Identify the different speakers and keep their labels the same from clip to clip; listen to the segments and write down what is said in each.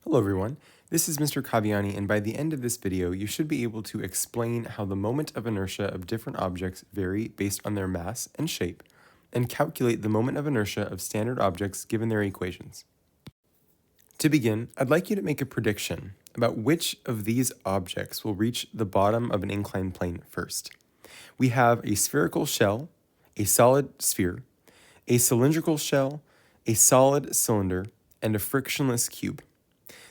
Speaker 1: Hello everyone, this is Mr. Kaviani, and by the end of this video, you should be able to explain how the moment of inertia of different objects vary based on their mass and shape, and calculate the moment of inertia of standard objects given their equations. To begin, I'd like you to make a prediction about which of these objects will reach the bottom of an inclined plane first. We have a spherical shell, a solid sphere, a cylindrical shell, a solid cylinder, and a frictionless cube.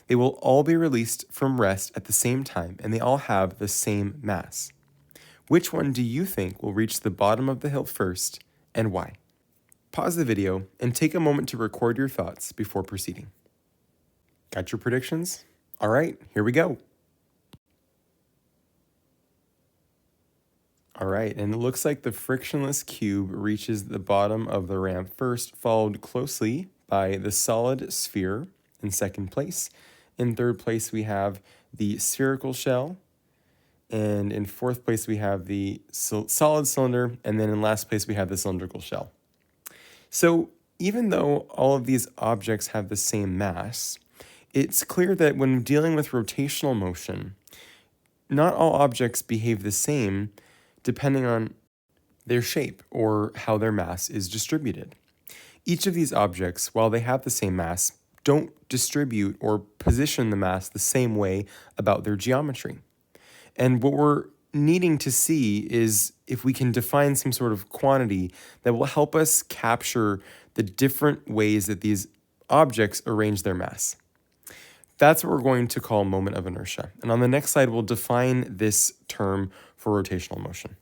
Speaker 1: They will all be released from rest at the same time, and they all have the same mass. Which one do you think will reach the bottom of the hill first, and why? Pause the video and take a moment to record your thoughts before proceeding. Got your predictions? All right, here we go. All right, and it looks like the frictionless cube reaches the bottom of the ramp first, followed closely by the solid sphere in second place. In third place, we have the spherical shell. And in fourth place, we have the solid cylinder. And then in last place, we have the cylindrical shell. So even though all of these objects have the same mass, it's clear that when dealing with rotational motion, not all objects behave the same depending on their shape or how their mass is distributed. Each of these objects, while they have the same mass, don't distribute or position the mass the same way about their geometry. And what we're needing to see is if we can define some sort of quantity that will help us capture the different ways that these objects arrange their mass. That's what we're going to call moment of inertia. And on the next slide, we'll define this term for rotational motion.